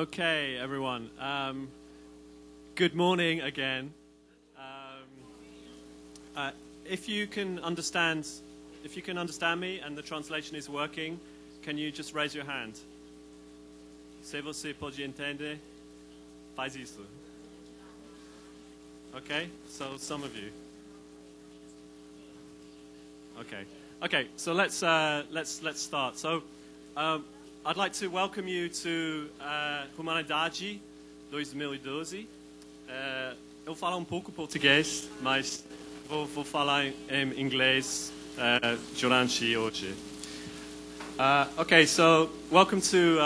Okay, everyone. Good morning again. If you can understand me and the translation is working, can you just raise your hand? Se você pode entender, faz isso. Okay, so some of you. Okay. So let's start. So I'd like to welcome you to Comunidade 2012. Eu falo pouco português, mas vou falar em inglês durante hoje. Okay, so welcome to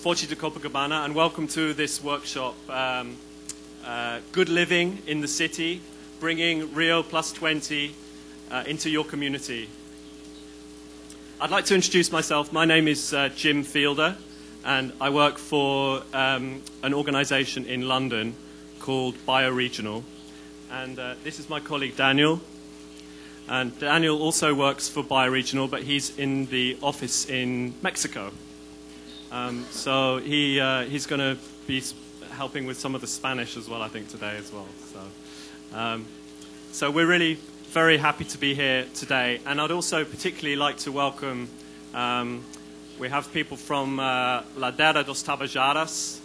Forte de Copacabana, and welcome to this workshop, Good Living in the City, bringing RIO+20 into your community. I'd like to introduce myself. My name is Jim Fielder, and I work for an organisation in London called Bioregional. And this is my colleague Daniel. And Daniel also works for Bioregional, but he's in the office in Mexico. So he's going to be helping with some of the Spanish as well, I think, today as well. So we're really very happy to be here today, and I'd also particularly like to welcome, we have people from Ladera dos Tabajaras,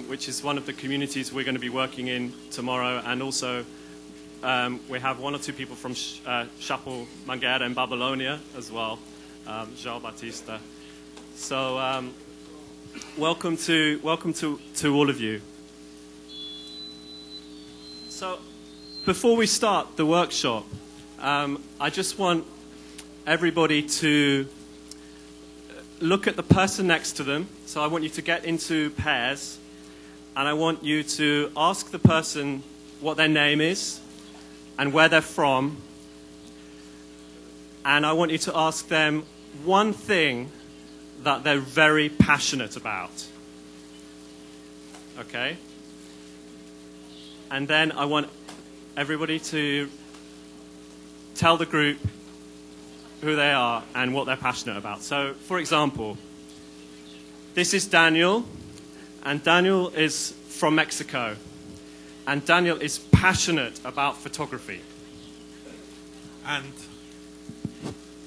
which is one of the communities we're going to be working in tomorrow, and also we have one or two people from Chapo Mangueira in Babylonia as well, João Batista. So welcome to all of you. So before we start the workshop, I just want everybody to look at the person next to them. So I want you to get into pairs, and I want you to ask the person what their name is and where they're from. And I want you to ask them one thing that they're very passionate about. Okay? And then I want everybody to tell the group who they are and what they're passionate about. So, for example, this is Daniel, and Daniel is from Mexico, and Daniel is passionate about photography. And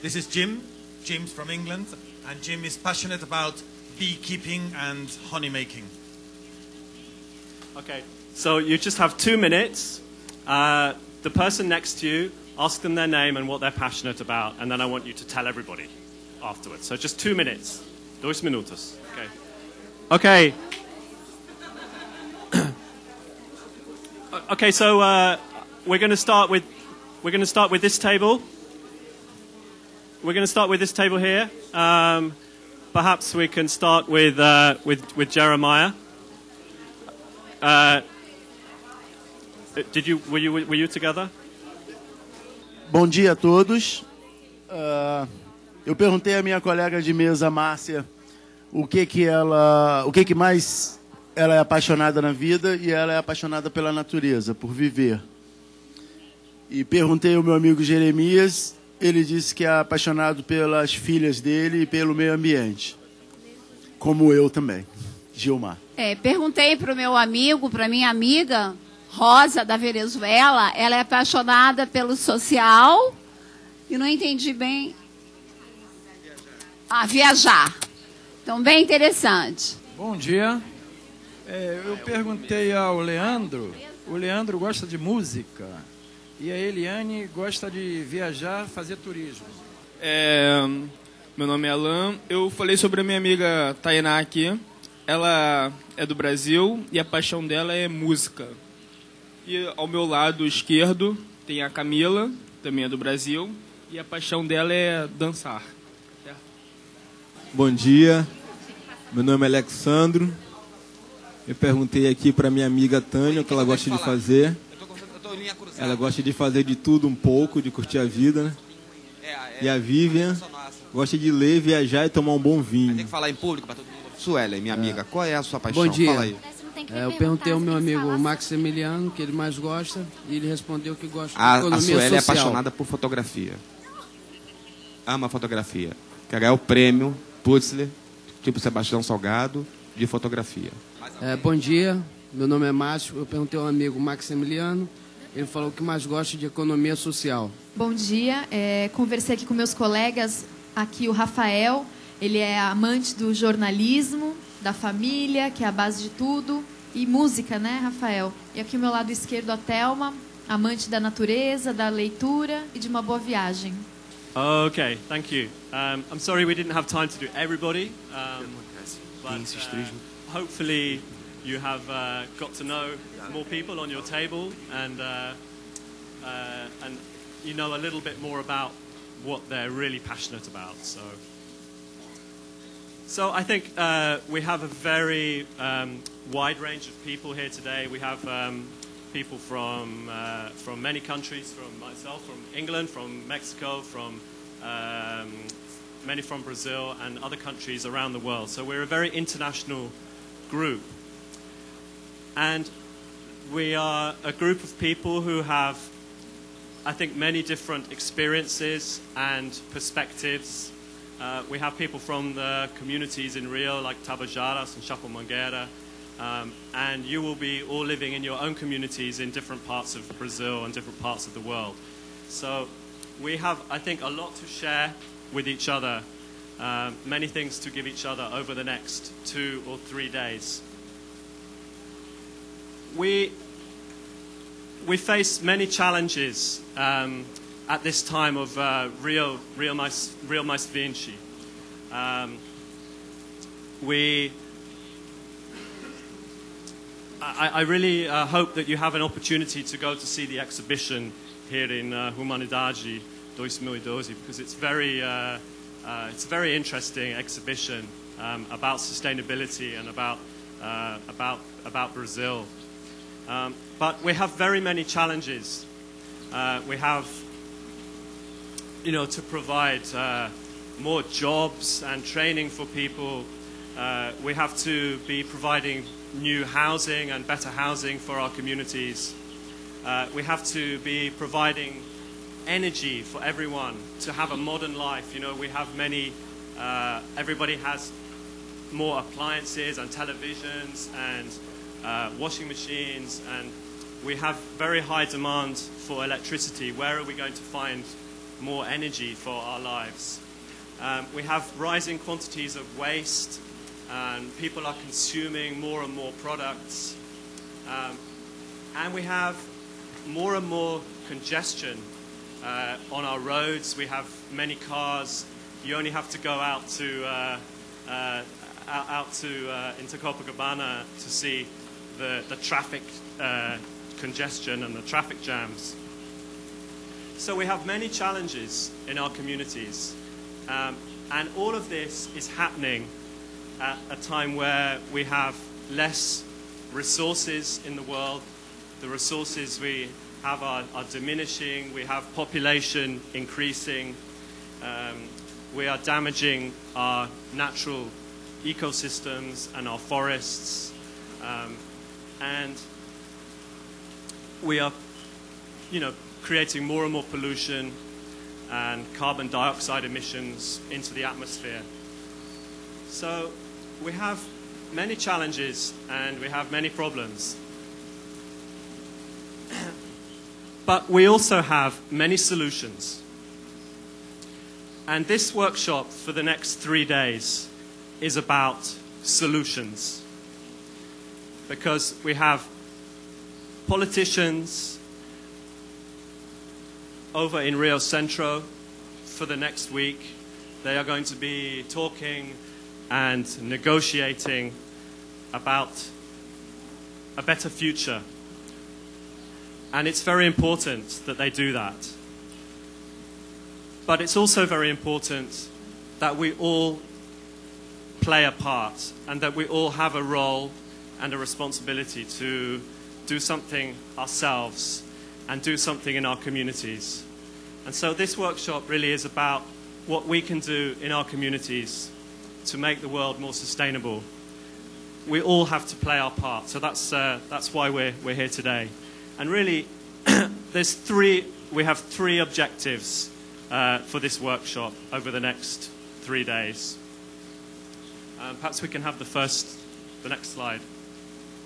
this is Jim. Jim's from England, and Jim is passionate about beekeeping and honey making. Okay, so you just have 2 minutes. The person next to you, ask them their name and what they're passionate about, and then I want you to tell everybody afterwards. So just 2 minutes. 2 minutos. Okay. Okay, so we're going to start with this table. We're going to start with this table here. Perhaps we can start with Jeremiah. Were you together? Bom dia a todos. Eu perguntei à minha colega de mesa, Márcia, o que mais ela é apaixonada na vida, e ela é apaixonada pela natureza, por viver. E perguntei ao meu amigo Jeremias, ele disse que é apaixonado pelas filhas dele e pelo meio ambiente. Como eu também, Gilmar. Perguntei para o meu amigo, para minha amiga Rosa, da Venezuela, ela é apaixonada pelo social e não entendi bem. Viajar. Então, bem interessante. Bom dia. Eu perguntei ao Leandro, o Leandro gosta de música e a Eliane gosta de viajar, fazer turismo. Meu nome é Alan, eu falei sobre a minha amiga Tainá aqui, ela é do Brasil e a paixão dela é música. E ao meu lado esquerdo tem a Camila, também é do Brasil, e a paixão dela é dançar. Certo? Bom dia, meu nome é Alexandro. Eu perguntei aqui para minha amiga Tânia o que ela gosta de fazer. Ela gosta de fazer de tudo um pouco, de curtir a vida, né? E a Vivian gosta de ler, viajar e tomar um bom vinho. Tem que falar em público para todo mundo. Suelen, minha amiga, qual é a sua paixão? Bom dia. Fala aí. Eu perguntei ao meu amigo Maximiliano que ele mais gosta e ele respondeu que gosta de economia social. A Sueli é apaixonada por fotografia. Ama fotografia. Quer ganhar o prêmio Putzler tipo Sebastião Salgado, de fotografia. Bom dia, meu nome é Márcio. Eu perguntei ao amigo Maximiliano. Ele falou que mais gosta de economia social. Bom dia, conversei aqui com meus colegas, aqui o Rafael, ele é amante do jornalismo, da família, que é a base de tudo, e música, né, Rafael? E aqui ao meu lado esquerdo a Thelma, amante da natureza, da leitura e de uma boa viagem. Okay, thank you. I'm sorry we didn't have time to do everybody, but hopefully you have got to know more people on your table and you know a little bit more about what they're really passionate about. So I think we have a very wide range of people here today. We have people from many countries, from myself, from England, from Mexico, from many from Brazil and other countries around the world. So we're a very international group. And we are a group of people who have, I think, many different experiences and perspectives. We have people from the communities in Rio, like Tabajaras and Chapamanguera, and you will be all living in your own communities in different parts of Brazil and different parts of the world. So we have, I think, a lot to share with each other, many things to give each other over the next 2 or 3 days. We face many challenges at this time of RIO+20. I really hope that you have an opportunity to go to see the exhibition here in Comunidade 2012 because it's a very interesting exhibition about sustainability and about Brazil. But we have very many challenges. We have, to provide more jobs and training for people. We have to be providing new housing and better housing for our communities. We have to be providing energy for everyone to have a modern life. We have many, everybody has more appliances and televisions and washing machines, and we have very high demand for electricity. Where are we going to find more energy for our lives? We have rising quantities of waste, and people are consuming more and more products. And we have more and more congestion on our roads. We have many cars. You only have to go out to into Copacabana to see the traffic congestion and the traffic jams. So we have many challenges in our communities, and all of this is happening at a time where we have less resources in the world. The resources we have are diminishing. We have population increasing. We are damaging our natural ecosystems and our forests. And we are, creating more and more pollution and carbon dioxide emissions into the atmosphere. So we have many challenges and we have many problems. But we also have many solutions. And this workshop for the next 3 days is about solutions. Because we have politicians over in Rio Centro for the next week. They are going to be talking and negotiating about a better future. And it's very important that they do that. But it's also very important that we all play a part and that we all have a role and a responsibility to do something ourselves and do something in our communities. And so this workshop really is about what we can do in our communities to make the world more sustainable. We all have to play our part. So that's why we're here today. And really, we have 3 objectives for this workshop over the next 3 days. Perhaps we can have the next slide.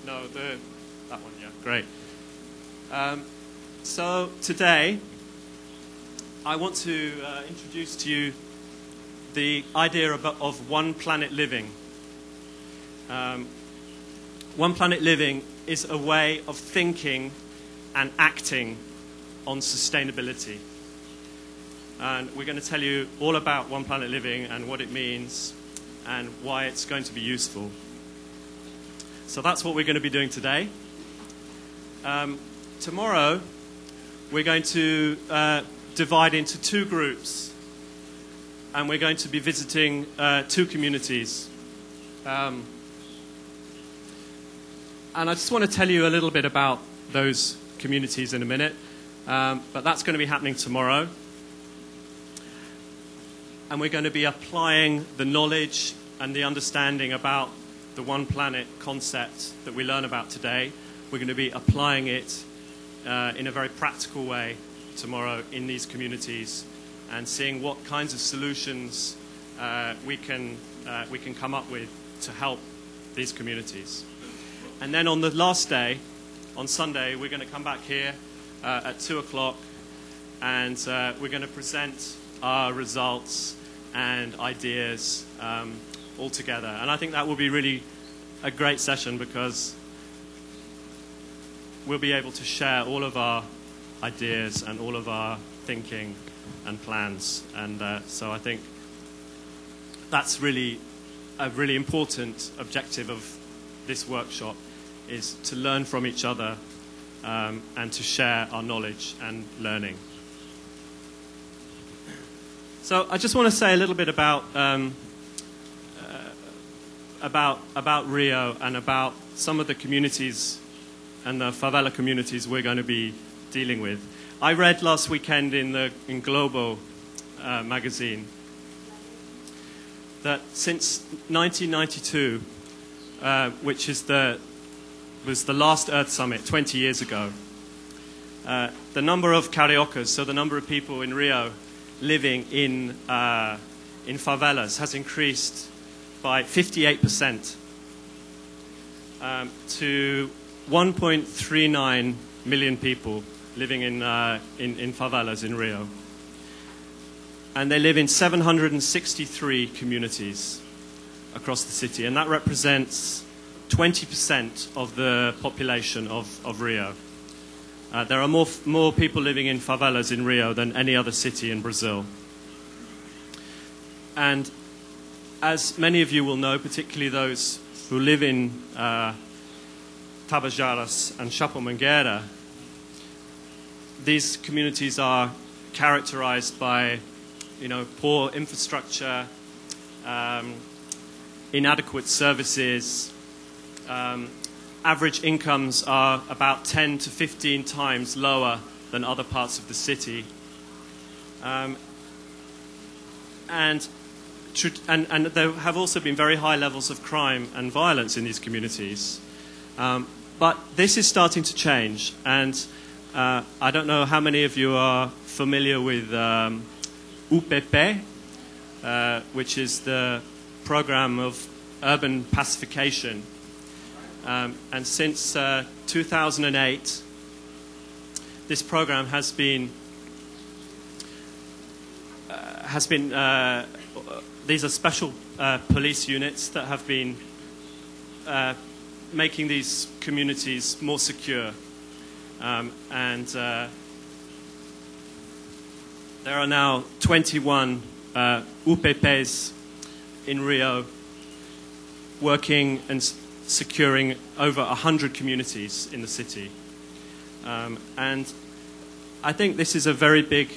No, that one, yeah, great. So today, I want to introduce to you the idea of one planet living. One planet living is a way of thinking and acting on sustainability. And we're going to tell you all about one planet living and what it means and why it's going to be useful. So that's what we're going to be doing today. Tomorrow, we're going to divide into two groups, and we're going to be visiting two communities. And I just want to tell you a little bit about those communities in a minute, but that's going to be happening tomorrow. And we're going to be applying the knowledge and the understanding about the one planet concept that we learn about today. We're going to be applying it in a very practical way tomorrow in these communities and seeing what kinds of solutions we can come up with to help these communities. And then on the last day, on Sunday, we're going to come back here at 2 o'clock, and we're going to present our results and ideas all together. And I think that will be really a great session because we'll be able to share all of our ideas and all of our thinking and plans. And so I think that's really a really important objective of this workshop, is to learn from each other and to share our knowledge and learning. So I just want to say a little bit about Rio and about some of the communities and the favela communities we're going to be dealing with. I read last weekend in Globo magazine that since 1992, which was the last Earth Summit 20 years ago, the number of cariocas, so the number of people in Rio living in favelas, has increased by 58% to 1.39 million people living in favelas in Rio. And they live in 763 communities across the city, and that represents 20% of the population of Rio. There are more people living in favelas in Rio than any other city in Brazil. And as many of you will know, particularly those who live in Tabajaras and Chapamanguera, these communities are characterized by, poor infrastructure, inadequate services. Average incomes are about 10 to 15 times lower than other parts of the city. And there have also been very high levels of crime and violence in these communities. But this is starting to change. And I don't know how many of you are familiar with UPP, which is the program of urban pacification. And since 2008, this program has been these are special police units that have been making these communities more secure. And there are now 21 UPPs in Rio working and securing over 100 communities in the city. And I think this is a very big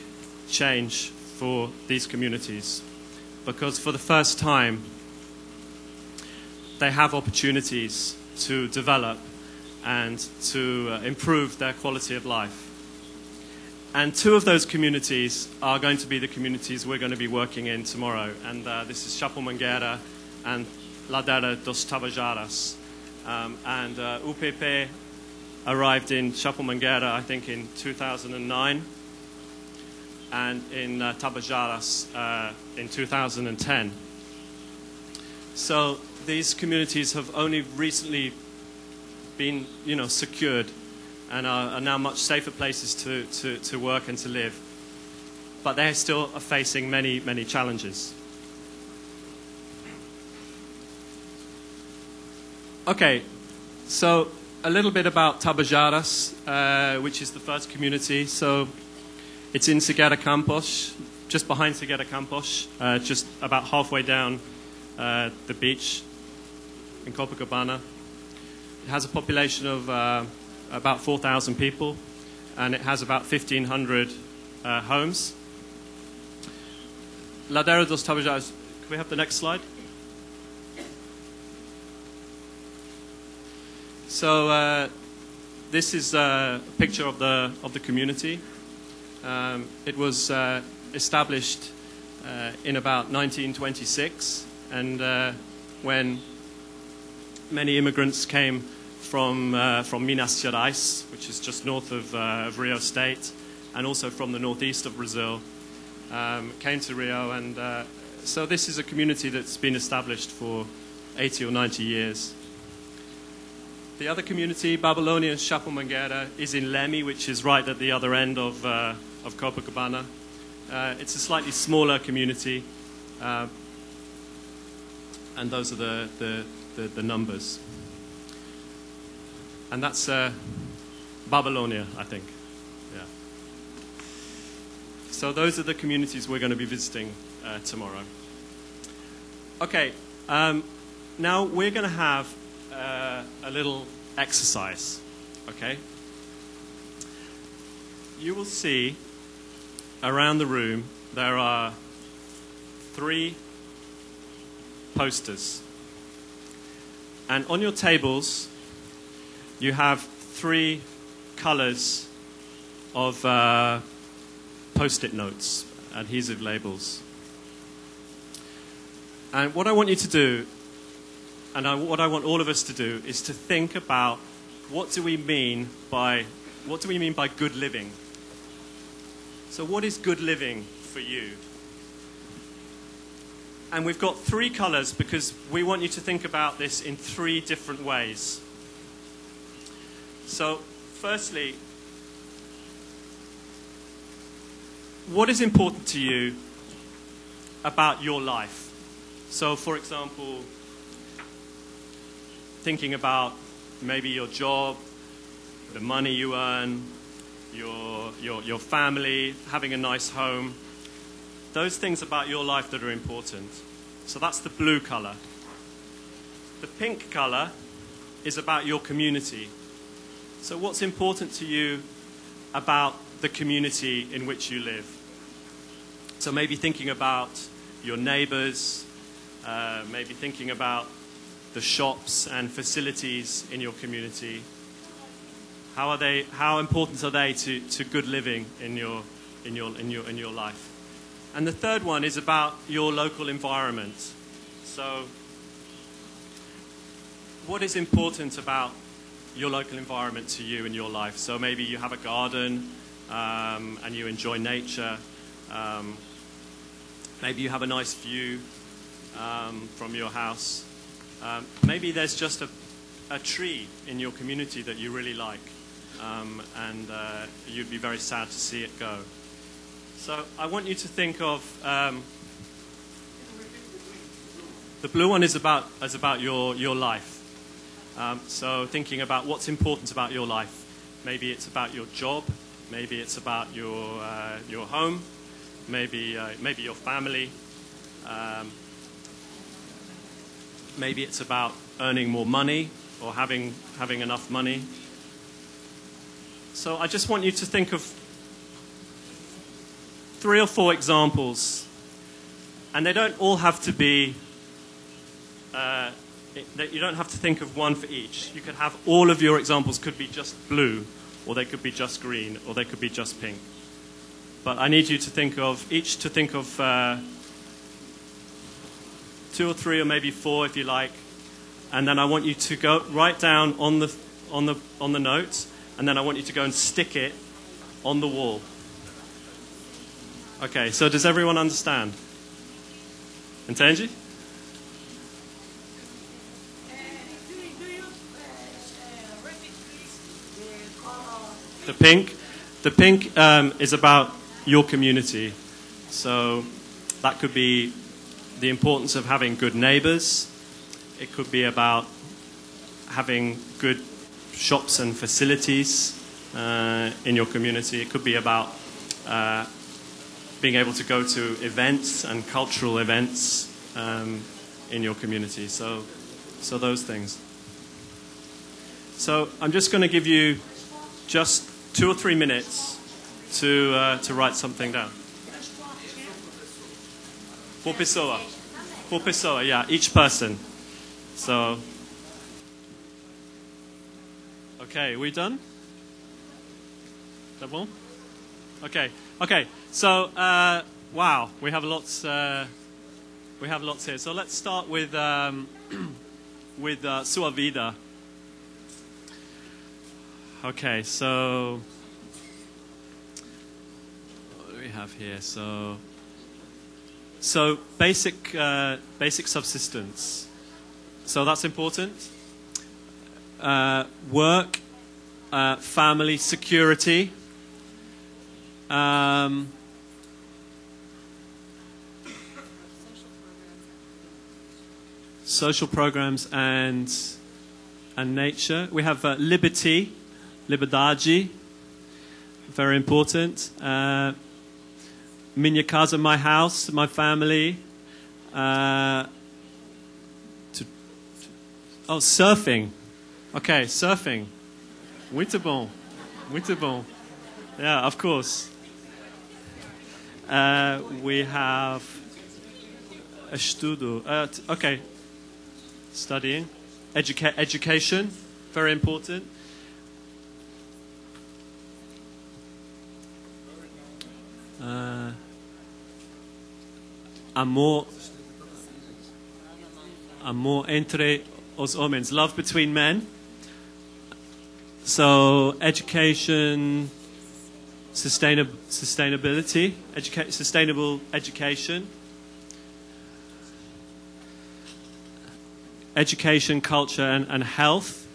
change for these communities, because for the first time they have opportunities to develop and to improve their quality of life. And two of those communities are going to be the communities we're going to be working in tomorrow. And this is Chapamanguera and Ladera dos Tabajaras. And UPP arrived in Chapamanguera, I think, in 2009, and in Tabajaras in 2010. So these communities have only recently been, secured and are now much safer places to work and to live. But they still are facing many, many challenges. Okay, so a little bit about Tabajaras, which is the first community. So it's in Segera Campos, just behind Segera Campos, just about halfway down the beach in Copacabana. It has a population of about 4,000 people, and it has about 1,500 homes. Ladera dos Tabajaras, can we have the next slide? So this is a picture of the community. It was established in about 1926, and when many immigrants came from Minas Gerais, which is just north of Rio State, and also from the northeast of Brazil, came to Rio, and so this is a community that's been established for 80 or 90 years. The other community, Babylonian Chapamanguera, is in Leme, which is right at the other end of Copacabana. It's a slightly smaller community, and those are the numbers. And that's Babylonia, I think. Yeah. So those are the communities we're going to be visiting tomorrow. Okay, now we're going to have a little exercise, okay? You will see around the room there are 3 posters, and on your tables you have 3 colors of post-it notes, adhesive labels. And what I want you to do, and what I want all of us to do, is to think about what do we mean by good living? So what is good living for you? And we've got 3 colors because we want you to think about this in 3 different ways. So firstly, what is important to you about your life? So for example, thinking about maybe your job, the money you earn, your family, having a nice home, those things about your life that are important. So that's the blue color. The pink color is about your community. So what's important to you about the community in which you live? So maybe thinking about your neighbors, maybe thinking about the shops and facilities in your community. How important are they to good living in your life? And the third one is about your local environment. So what is important about your local environment to you in your life? So maybe you have a garden and you enjoy nature. Maybe you have a nice view from your house. Maybe there's just a tree in your community that you really like, and you'd be very sad to see it go. So I want you to think of the blue one is about your life. So thinking about what's important about your life. Maybe it's about your job. Maybe it's about your home. Maybe your family. Maybe it's about earning more money or having enough money. So I just want you to think of 3 or 4 examples, and they don't all have to be. You don't have to think of one for each. You could have all of your examples could be just blue, or they could be just green, or they could be just pink. But I need you to think of 2 or 3 or maybe 4 if you like, and then I want you to go write down on the note, and then I want you to go and stick it on the wall. Okay, so does everyone understand? Entendi? The pink is about your community. So that could be the importance of having good neighbors. It could be about having good shops and facilities in your community. It could be about being able to go to events and cultural events in your community. So those things. So I'm just going to give you just 2 or 3 minutes to write something down. Por pessoa, yeah, each person. So, okay, are we done? That one? Okay. So, wow, we have lots. We have lots here. So let's start with sua vida. Okay, so what do we have here? So basic subsistence. So that's important. Work, family, security. Social programs and nature. We have liberty, liberdade, very important. Minha casa, my house, my family. Surfing. Okay, surfing. Muito bom. Yeah, of course. We have estudo. Okay, studying. Education, very important. Amor entre os homens, love between men. So education, sustainability, sustainable education, culture, and health.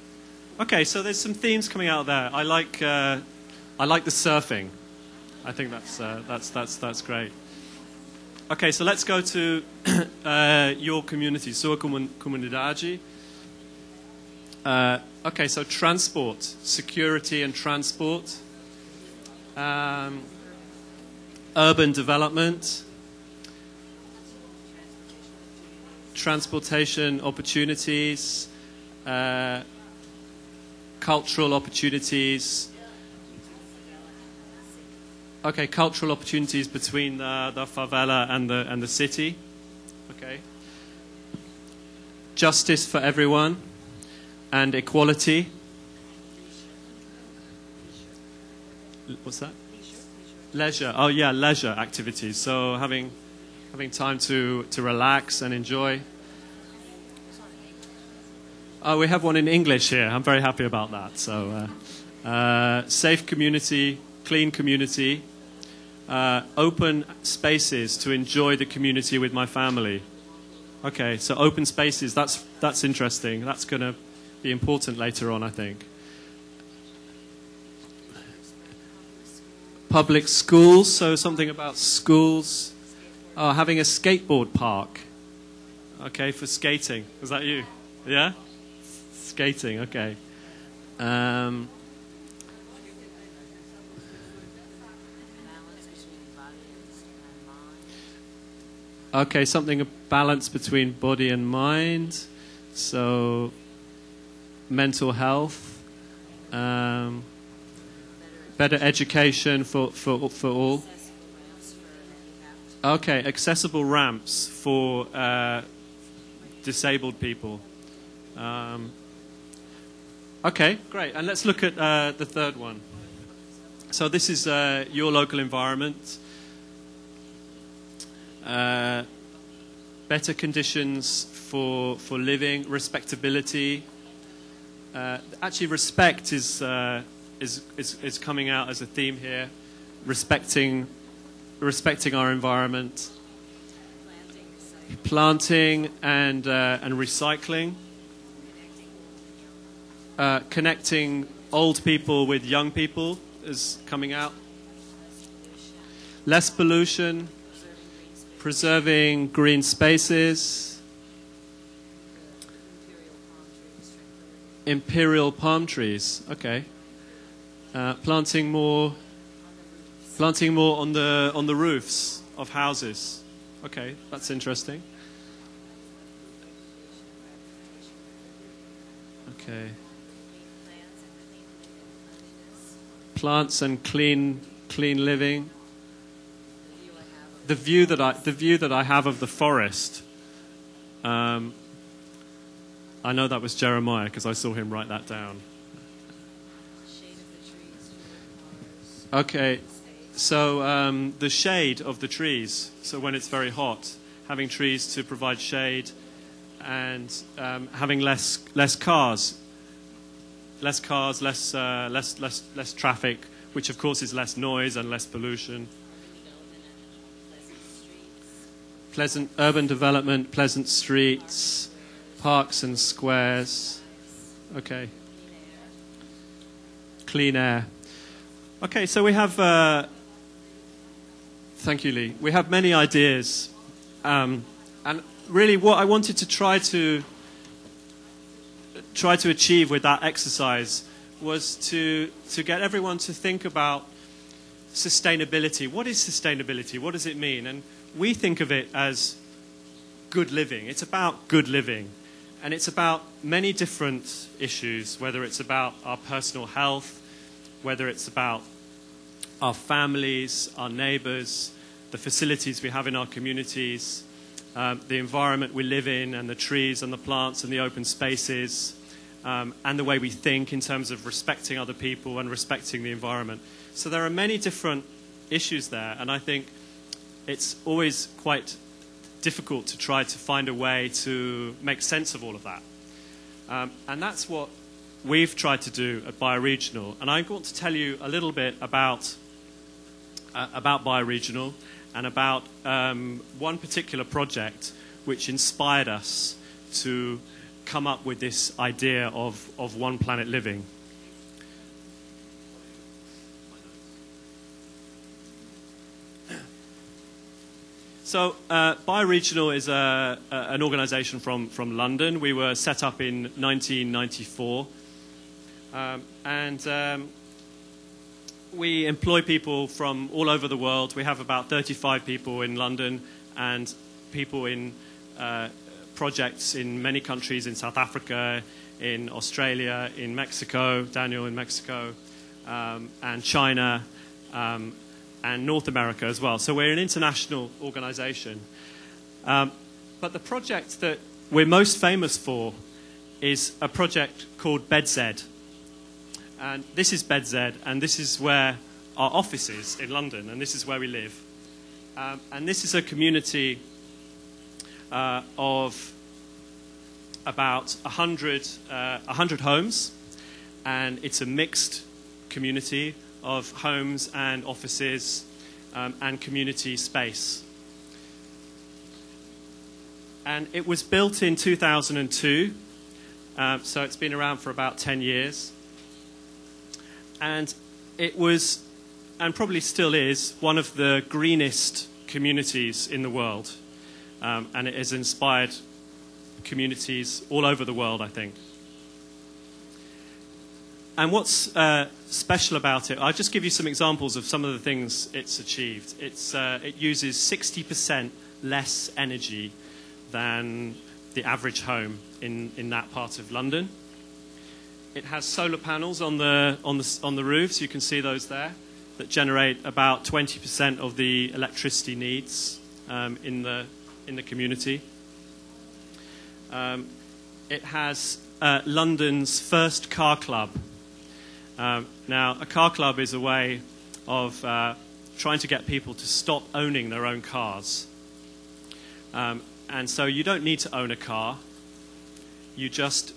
Okay, so there's some themes coming out there. I like the surfing. I think that's great. Okay, so let's go to your community, sua comunidade. Okay, so transport, security and transport, urban development, transportation opportunities, cultural opportunities. Okay, cultural opportunities between the favela and the city. Okay. Justice for everyone and equality. What's that? Leisure. Oh yeah, leisure activities. So having time to relax and enjoy. Oh, we have one in English here. I'm very happy about that. So safe community, clean community. Open spaces to enjoy the community with my family. Okay, so open spaces, that's interesting. That's going to be important later on, I think. Public schools, so something about schools. Oh, having a skateboard park. Okay, for skating. Is that you? Yeah? Skating, okay. Okay, something a balance between body and mind. So, mental health, better education for all. Okay, accessible ramps for disabled people. Okay, great. And let's look at the third one. So this is your local environment. Better conditions for living, respectability. Actually, respect is coming out as a theme here. Respecting our environment. Planting and recycling. Connecting old people with young people. is coming out. Less pollution, preserving green spaces, imperial palm trees. Okay, planting more on the roofs of houses. Okay, that's interesting. Okay. Plants and clean living. The view that I have of the forest. I know that was Jeremiah because I saw him write that down. Okay, so the shade of the trees. So when it's very hot, having trees to provide shade, and having less cars, less traffic, which of course is less noise and less pollution. Pleasant urban development, pleasant streets, parks and squares. Okay. Clean air. Okay, so we have. Thank you, Lee. We have many ideas, and really, what I wanted to try to achieve with that exercise was to get everyone to think about sustainability. What is sustainability? What does it mean? And we think of it as good living. It's about good living. And it's about many different issues, whether it's about our personal health, whether it's about our families, our neighbors, the facilities we have in our communities, the environment we live in, and the trees and the plants and the open spaces, and the way we think in terms of respecting other people and respecting the environment. So there are many different issues there, and I think it's always quite difficult to try to find a way to make sense of all of that. And that's what we've tried to do at Bioregional. And I want to tell you a little bit about Bioregional and about one particular project which inspired us to come up with this idea of one planet living. So Bioregional is an organisation from London. We were set up in 1994. We employ people from all over the world. We have about 35 people in London and people in projects in many countries, in South Africa, in Australia, in Mexico, Daniel in Mexico, and China, and North America as well. So we're an international organization. But the project that we're most famous for is a project called BedZ. And this is BedZ, and this is where our office is in London, and this is where we live. And this is a community of about 100 homes, and it's a mixed community of homes and offices and community space. And it was built in 2002, so it's been around for about 10 years. And it was, and probably still is, one of the greenest communities in the world. And it has inspired communities all over the world, I think. And what's special about it, I'll just give you some examples of some of the things it's achieved. It uses 60% less energy than the average home in that part of London. It has solar panels on the roofs, you can see those there, that generate about 20% of the electricity needs in the community. It has London's first car club. Now, a car club is a way of trying to get people to stop owning their own cars. And so you don't need to own a car. You just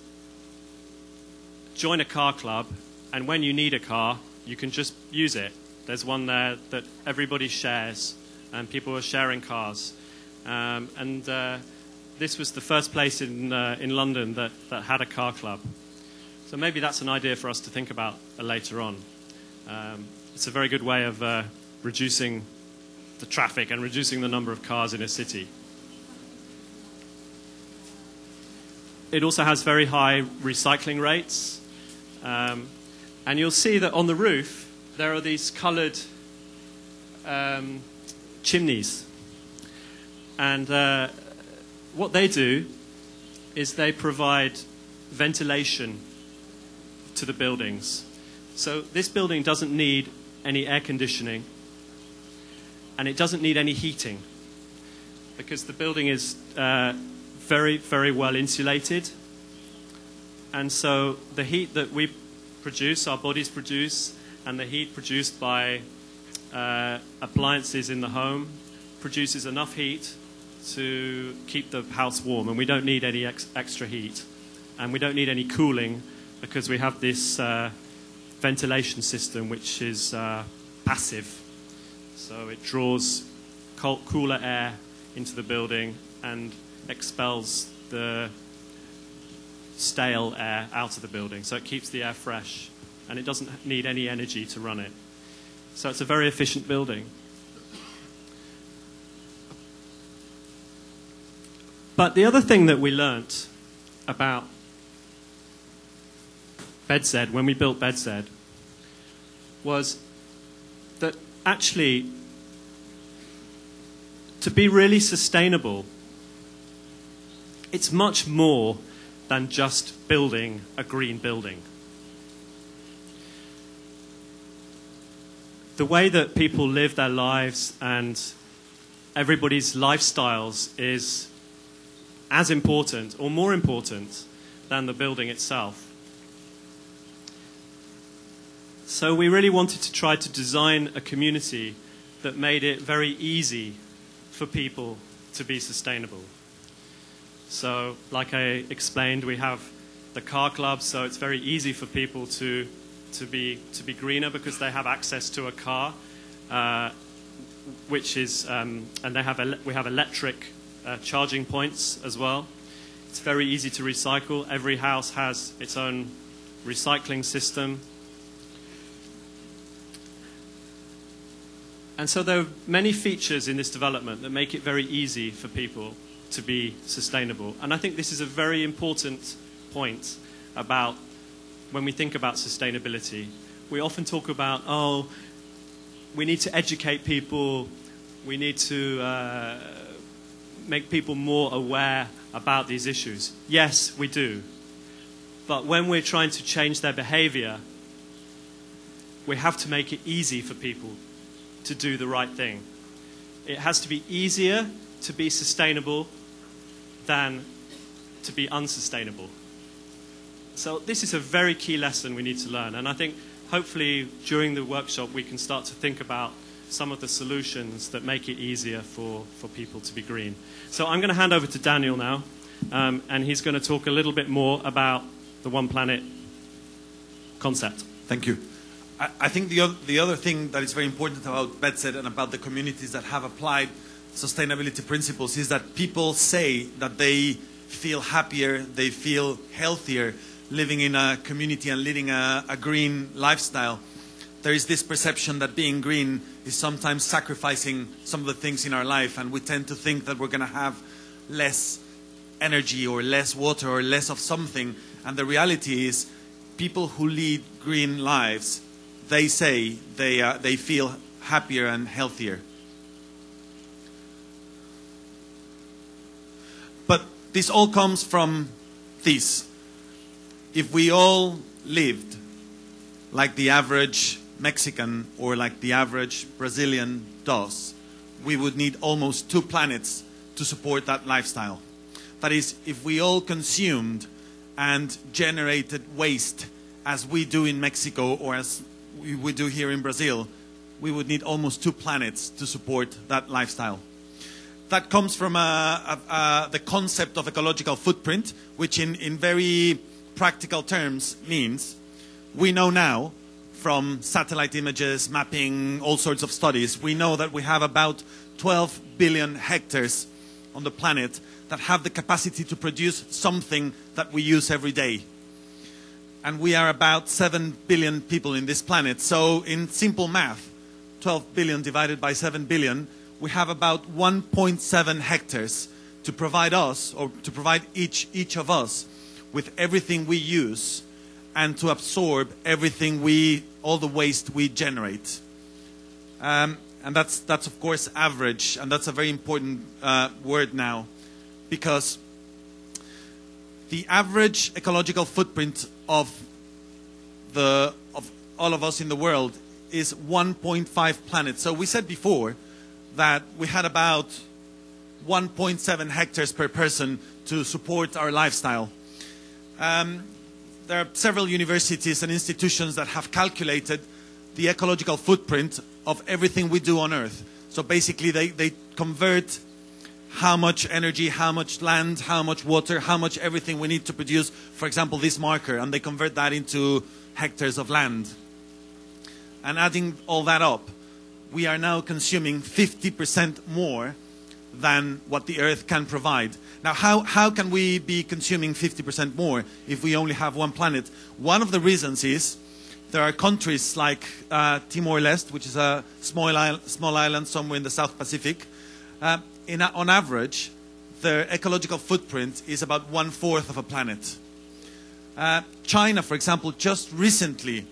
join a car club, and when you need a car, you can just use it. There's one there that everybody shares, and people are sharing cars. This was the first place in London that had a car club. So maybe that's an idea for us to think about later on. It's a very good way of reducing the traffic and reducing the number of cars in a city. It also has very high recycling rates. And you'll see that on the roof, there are these colored chimneys. And what they do is they provide ventilation to the buildings. So this building doesn't need any air conditioning, and it doesn't need any heating, because the building is very, very well insulated. And so the heat that we produce, our bodies produce, and the heat produced by appliances in the home produces enough heat to keep the house warm, and we don't need any extra heat, and we don't need any cooling, because we have this ventilation system which is passive. So it draws cooler air into the building and expels the stale air out of the building. So it keeps the air fresh, and it doesn't need any energy to run it. So it's a very efficient building. But the other thing that we learnt about BedZ, when we built BedZ, was that actually, to be really sustainable, it's much more than just building a green building. The way that people live their lives and everybody's lifestyles is as important or more important than the building itself. So we really wanted to try to design a community that made it very easy for people to be sustainable. So, like I explained, we have the car club, so it's very easy for people to be greener because they have access to a car, which is and we have electric charging points as well. It's very easy to recycle. Every house has its own recycling system. And so there are many features in this development that make it very easy for people to be sustainable. And I think this is a very important point about when we think about sustainability. We often talk about, oh, we need to educate people, we need to make people more aware about these issues. Yes, we do. But when we're trying to change their behavior, we have to make it easy for people to do the right thing. It has to be easier to be sustainable than to be unsustainable. So this is a very key lesson we need to learn, and I think hopefully during the workshop we can start to think about some of the solutions that make it easier for people to be green. So I'm going to hand over to Daniel now, and he's going to talk a little bit more about the One Planet concept. Thank you. I think the other thing that is very important about BedZ and about the communities that have applied sustainability principles is that people say that they feel happier, they feel healthier living in a community and leading a green lifestyle. There is this perception that being green is sometimes sacrificing some of the things in our life, and we tend to think that we're going to have less energy or less water or less of something. And the reality is people who lead green lives, they say they feel happier and healthier. But this all comes from this. If we all lived like the average Mexican or like the average Brazilian does, we would need almost 2 planets to support that lifestyle. That is, if we all consumed and generated waste as we do in Mexico or as we do here in Brazil, we would need almost 2 planets to support that lifestyle. That comes from the concept of ecological footprint, which in very practical terms means we know now from satellite images, mapping, all sorts of studies, we know that we have about 12 billion hectares on the planet that have the capacity to produce something that we use every day. and we are about 7 billion people in this planet. So in simple math, 12 billion divided by 7 billion, we have about 1.7 hectares to provide us, or to provide each of us with everything we use and to absorb everything all the waste we generate. And that's of course average, and that's a very important word now, because the average ecological footprint of all of us in the world is 1.5 planets. So we said before that we had about 1.7 hectares per person to support our lifestyle. There are several universities and institutions that have calculated the ecological footprint of everything we do on Earth. So basically they convert how much energy, how much land, how much water, how much everything we need to produce, for example, this marker, and they convert that into hectares of land. And adding all that up, we are now consuming 50% more than what the Earth can provide. Now, how can we be consuming 50% more if we only have one planet? One of the reasons is there are countries like Timor-Leste, which is a small island somewhere in the South Pacific. On average, their ecological footprint is about 1/4 of a planet. China, for example, just recently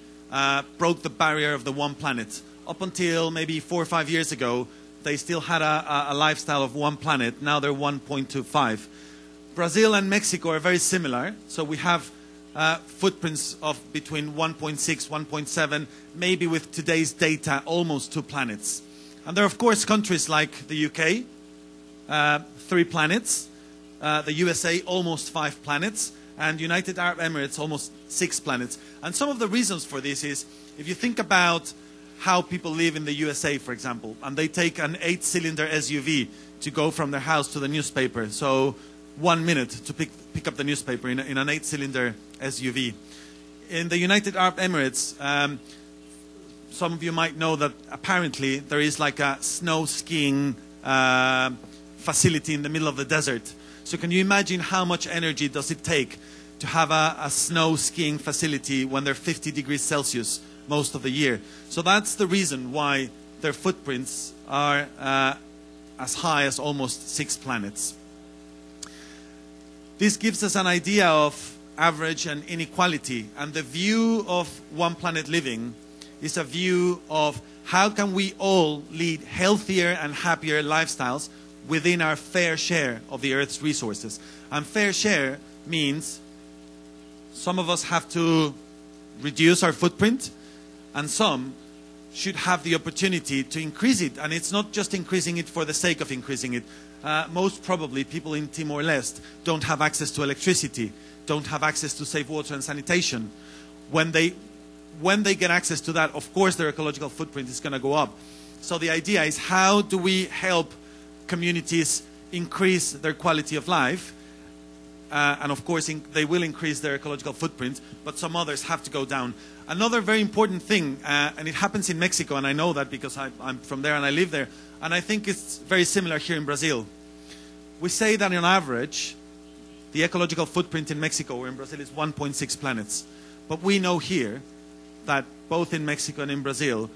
broke the barrier of the one planet. Up until maybe 4 or 5 years ago, they still had a lifestyle of one planet. Now they're 1.25. Brazil and Mexico are very similar. So we have footprints of between 1.6, 1.7, maybe with today's data, almost 2 planets. And there are, of course, countries like the UK, 3 planets, the USA, almost 5 planets, and United Arab Emirates, almost 6 planets. And some of the reasons for this is, if you think about how people live in the USA, for example, and they take an 8-cylinder SUV to go from their house to the newspaper. So 1 minute to pick up the newspaper in an 8-cylinder SUV. In the United Arab Emirates, some of you might know that apparently there is like a snow skiing facility in the middle of the desert. So can you imagine how much energy does it take to have a snow skiing facility when they're 50 degrees Celsius most of the year? So that's the reason why their footprints are as high as almost 6 planets. This gives us an idea of average and inequality, and the view of one planet living is a view of how can we all lead healthier and happier lifestyles within our fair share of the Earth's resources. And fair share means some of us have to reduce our footprint, and some should have the opportunity to increase it. And it's not just increasing it for the sake of increasing it. Most probably people in Timor-Leste don't have access to electricity, don't have access to safe water and sanitation. When they get access to that, of course their ecological footprint is going to go up. So the idea is, how do we help communities increase their quality of life? And of course they will increase their ecological footprint, but some others have to go down. Another very important thing, and it happens in Mexico, and I know that because I'm from there and I live there, and I think it's very similar here in Brazil. We say that on average, the ecological footprint in Mexico or in Brazil is 1.6 planets. But we know here that both in Mexico and in Brazil,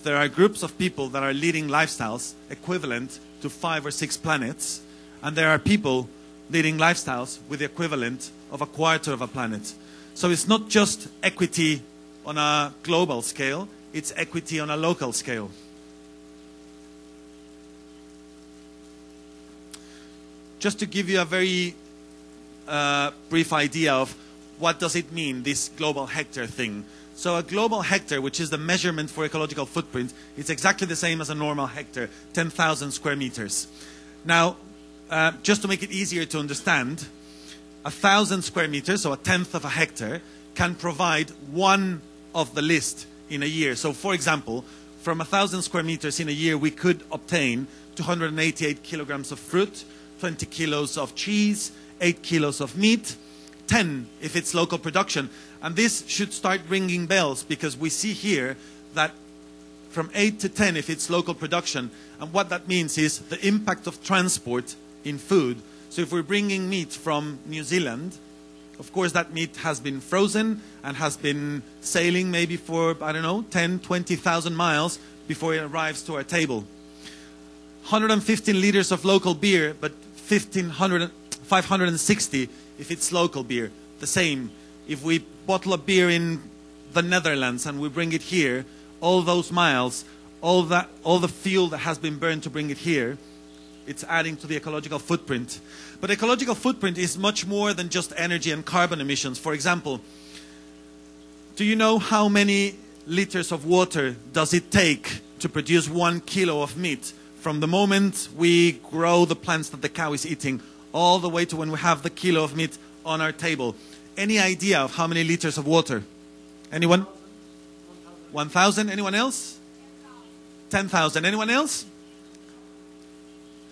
there are groups of people that are leading lifestyles equivalent to 5 or 6 planets, and there are people leading lifestyles with the equivalent of 1/4 of a planet. So it's not just equity on a global scale, it's equity on a local scale. Just to give you a very brief idea of what does it mean, this global hectare thing. So a global hectare, which is the measurement for ecological footprint, is exactly the same as a normal hectare, 10,000 square meters. Now, just to make it easier to understand, 1,000 square meters, so 1/10 of a hectare, can provide one of the list in a year. So for example, from 1,000 square meters in a year, we could obtain 288 kilograms of fruit, 20 kilos of cheese, 8 kilos of meat, 10 if it's local production. And this should start ringing bells, because we see here that from 8 to 10 if it's local production. And what that means is the impact of transport in food. So if we're bringing meat from New Zealand, Of course, that meat has been frozen and has been sailing maybe for, I don't know, 10, 20,000 miles before it arrives to our table. 115 liters of local beer, but 560 if it's local beer. The same. If we bottle a beer in the Netherlands and we bring it here, all those miles, all the fuel that has been burned to bring it here, it's adding to the ecological footprint. But ecological footprint is much more than just energy and carbon emissions. For example, do you know how many liters of water does it take to produce 1 kilo of meat? From the moment we grow the plants that the cow is eating, all the way to when we have the kilo of meat on our table. Any idea of how many liters of water? Anyone? 1,000? Anyone else? 10,000. Anyone else?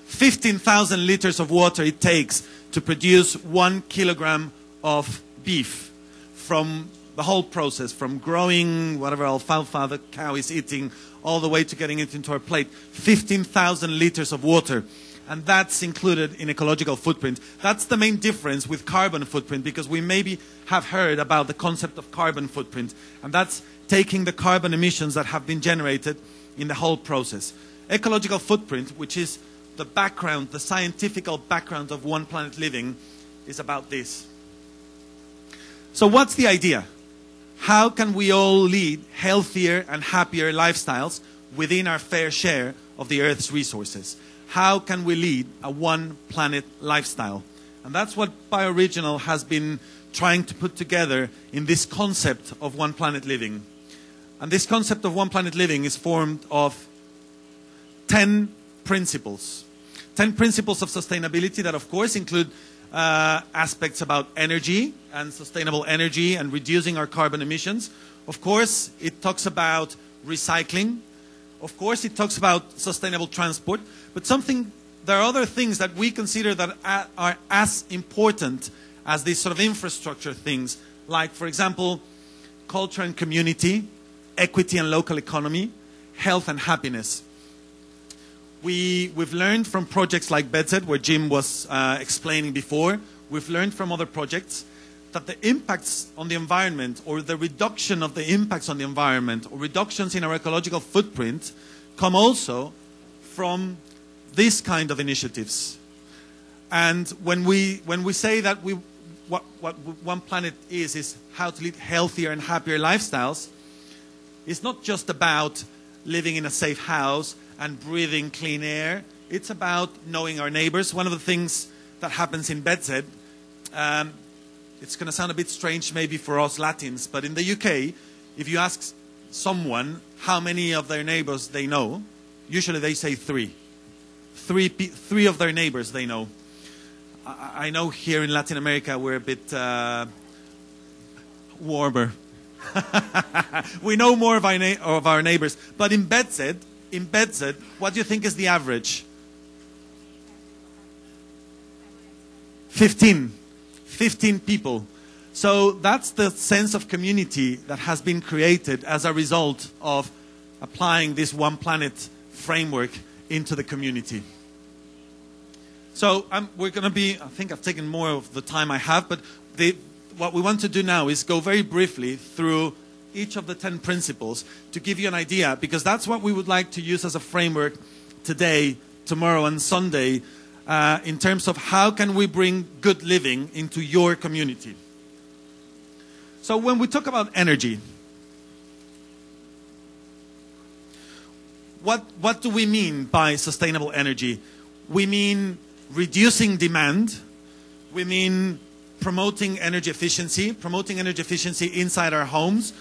15,000 liters of water it takes to produce 1 kilogram of beef from the whole process, from growing whatever alfalfa the cow is eating, all the way to getting it into our plate. 15,000 liters of water. And that's included in ecological footprint. That's the main difference with carbon footprint, because we maybe have heard about the concept of carbon footprint. And that's taking the carbon emissions that have been generated in the whole process. Ecological footprint, which is the background, the scientific background of One Planet Living, is about this. So what's the idea? How can we all lead healthier and happier lifestyles within our fair share of the Earth's resources? How can we lead a one planet lifestyle? And that's what Bioregional has been trying to put together in this concept of One Planet Living. And this concept of One Planet Living is formed of 10 principles. 10 principles of sustainability that, of course, include aspects about energy and sustainable energy and reducing our carbon emissions. Of course, it talks about recycling. Of course, it talks about sustainable transport. But there are other things that we consider that are as important as these sort of infrastructure things, like, for example, culture and community, equity and local economy, health and happiness. We've learned from projects like BEDZ, where Jim was explaining before. We've learned from other projects that the impacts on the environment, or the reduction of the impacts on the environment, or reductions in our ecological footprint, come also from these kind of initiatives. And when we say that what One Planet is how to lead healthier and happier lifestyles, it's not just about living in a safe house and breathing clean air. It's about knowing our neighbors. One of the things that happens in BEDZ, it's going to sound a bit strange maybe for us Latins, but in the UK, if you ask someone how many of their neighbors they know, usually they say three. Three of their neighbors they know. I know here in Latin America we're a bit warmer. We know more of our neighbors. But in BEDZ, what do you think is the average? 15 people. So that's the sense of community that has been created as a result of applying this One Planet framework into the community. So we're going to be, I think I've taken more of the time I have, but what we want to do now is go very briefly through each of the 10 principles to give you an idea, because that's what we would like to use as a framework today, tomorrow, and Sunday, in terms of how can we bring good living into your community. So when we talk about energy, what do we mean by sustainable energy? We mean reducing demand. We mean promoting energy efficiency inside our homes,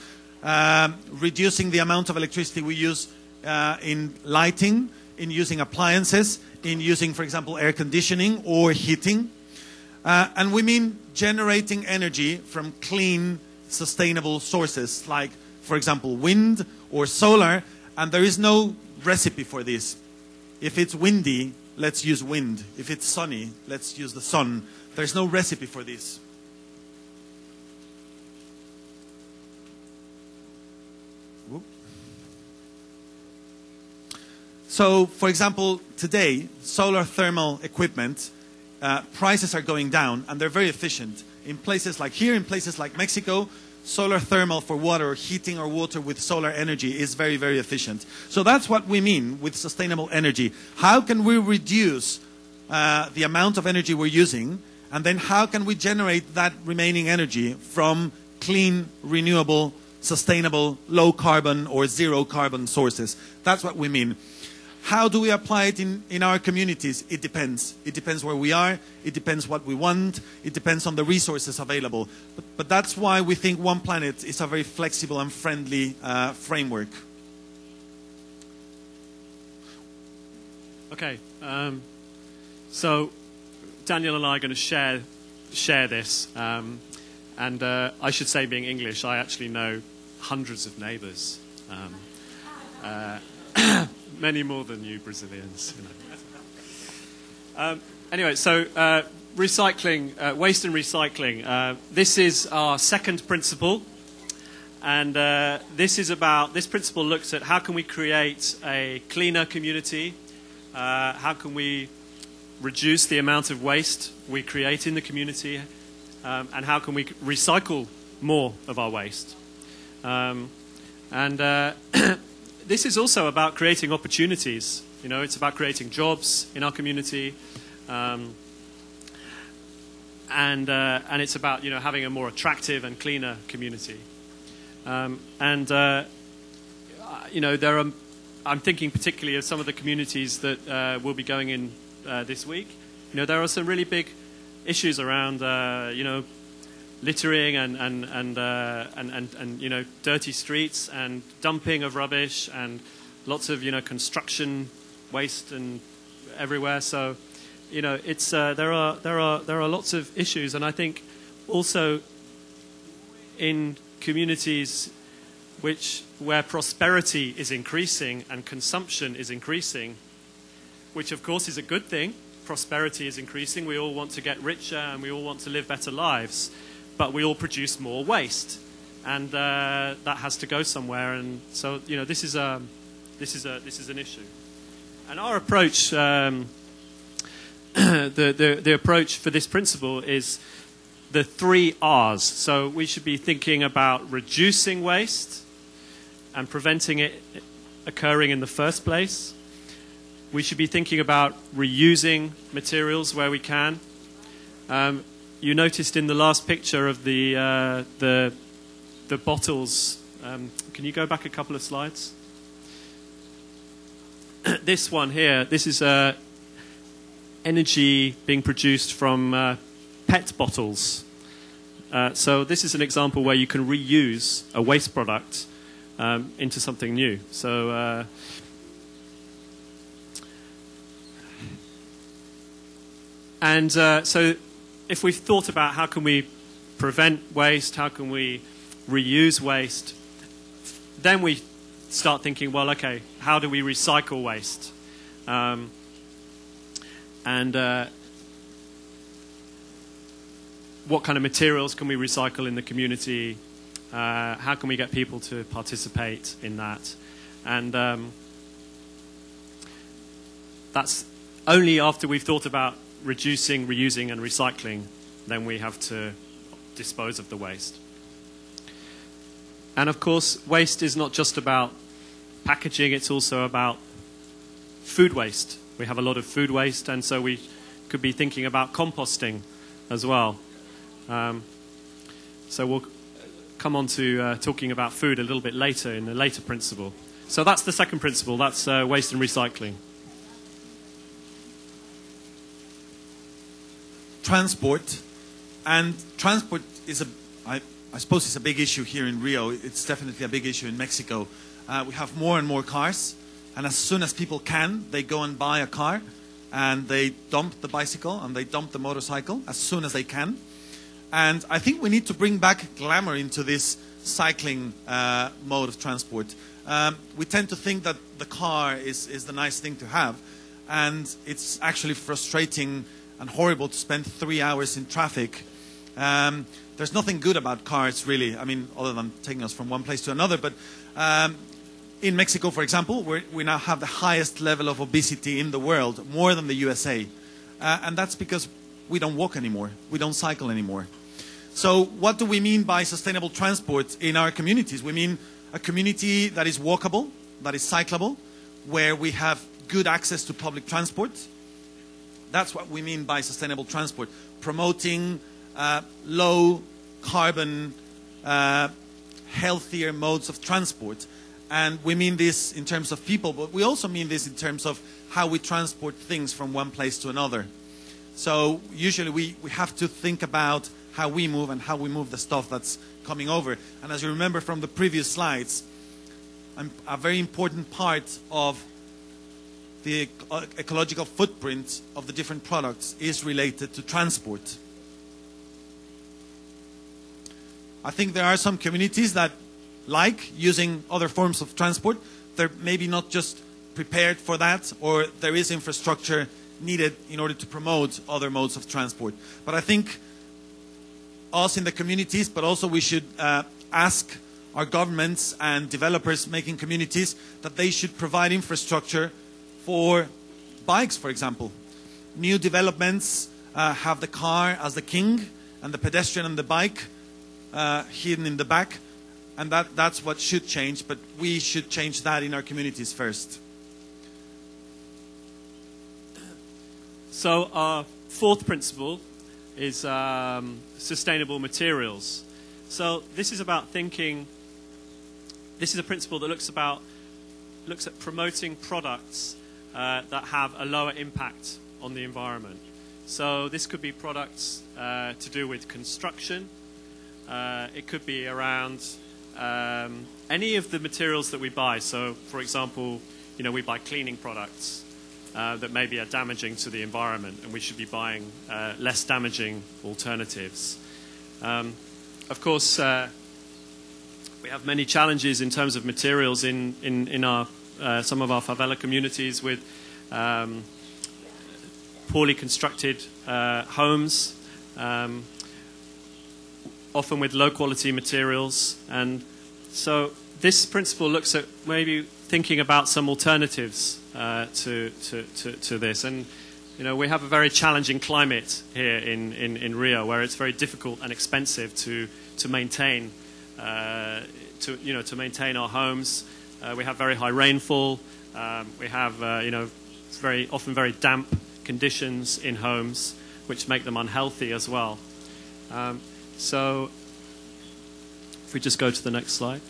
reducing the amount of electricity we use in lighting, in using appliances, in using, for example, air conditioning or heating. And we mean generating energy from clean, sustainable sources, like, for example, wind or solar. And there is no recipe for this. If it's windy, let's use wind. If it's sunny, let's use the sun. There's no recipe for this. So, for example, today, solar thermal equipment prices are going down, and they're very efficient. In places like here, in places like Mexico, solar thermal for water, or heating our water with solar energy is very, very efficient. So that's what we mean with sustainable energy. How can we reduce the amount of energy we're using, and then how can we generate that remaining energy from clean, renewable, sustainable, low carbon or zero carbon sources? That's what we mean. How do we apply it in our communities? It depends. It depends where we are. It depends what we want. It depends on the resources available. But that's why we think One Planet is a very flexible and friendly framework. Okay. So Daniel and I are going to share this. And I should say, being English, I actually know hundreds of neighbours. Many more than you Brazilians. You know. Anyway, so recycling, waste and recycling. This is our second principle. And this principle looks at how can we create a cleaner community, how can we reduce the amount of waste we create in the community, and how can we recycle more of our waste. This is also about creating opportunities. You know, it's about creating jobs in our community, and it's about, you know, having a more attractive and cleaner community. You know, I'm thinking particularly of some of the communities that will be going in this week. You know, there are some really big issues around, you know, littering and you know, dirty streets and dumping of rubbish and lots of, you know, construction waste and everywhere. So, you know, it's there are lots of issues, and I think also in communities where prosperity is increasing and consumption is increasing, which of course is a good thing. Prosperity is increasing. We all want to get richer and we all want to live better lives. But we all produce more waste, and that has to go somewhere. And so, you know, this is an issue. And our approach, the approach for this principle is the 3 R's. So we should be thinking about reducing waste and preventing it occurring in the first place. We should be thinking about reusing materials where we can. You noticed in the last picture of the bottles. Can you go back a couple of slides? This one here. This is energy being produced from PET bottles. So this is an example where you can reuse a waste product into something new. So. So if we've thought about how can we prevent waste, how can we reuse waste, then we start thinking, well, okay, how do we recycle waste? What kind of materials can we recycle in the community? How can we get people to participate in that? And that's only after we've thought about reducing, reusing and recycling, then we have to dispose of the waste. And of course, waste is not just about packaging, it's also about food waste. We have a lot of food waste, and so we could be thinking about composting as well. So we'll come on to talking about food a little bit later in the later principle. So that's the second principle, that's waste and recycling. Transport is I suppose it's a big issue here in Rio. It's definitely a big issue in Mexico. We have more and more cars, and as soon as people can, they go and buy a car, and they dump the bicycle and they dump the motorcycle as soon as they can. And I think we need to bring back glamour into this cycling mode of transport. We tend to think that the car is the nice thing to have, and it's actually frustrating and horrible to spend 3 hours in traffic. There's nothing good about cars, really. I mean, other than taking us from one place to another. But in Mexico, for example, we now have the highest level of obesity in the world, more than the USA. And that's because we don't walk anymore. We don't cycle anymore. So what do we mean by sustainable transport in our communities? We mean a community that is walkable, that is cyclable, where we have good access to public transport. That's what we mean by sustainable transport. Promoting low carbon, healthier modes of transport. And we mean this in terms of people, but we also mean this in terms of how we transport things from one place to another. So usually we have to think about how we move and how we move the stuff that's coming over. And as you remember from the previous slides, a very important part of the ecological footprint of the different products is related to transport. I think there are some communities that like using other forms of transport. They're maybe not just prepared for that, or there is infrastructure needed in order to promote other modes of transport. But I think us in the communities, but also we should ask our governments and developers making communities that they should provide infrastructure for bikes, for example. New developments have the car as the king and the pedestrian and the bike hidden in the back, and that's what should change, but we should change that in our communities first. So our fourth principle is sustainable materials. So this is about thinking, this is a principle that looks at promoting products that have a lower impact on the environment. So this could be products to do with construction. It could be around any of the materials that we buy. So, for example, we buy cleaning products that maybe are damaging to the environment, and we should be buying less damaging alternatives. Of course, we have many challenges in terms of materials in our some of our favela communities with poorly constructed homes, often with low quality materials. And so this principle looks at maybe thinking about some alternatives to this. And we have a very challenging climate here in Rio, where it's very difficult and expensive to maintain to maintain our homes. We have very high rainfall. We have often very damp conditions in homes, which make them unhealthy as well. So if we just go to the next slide.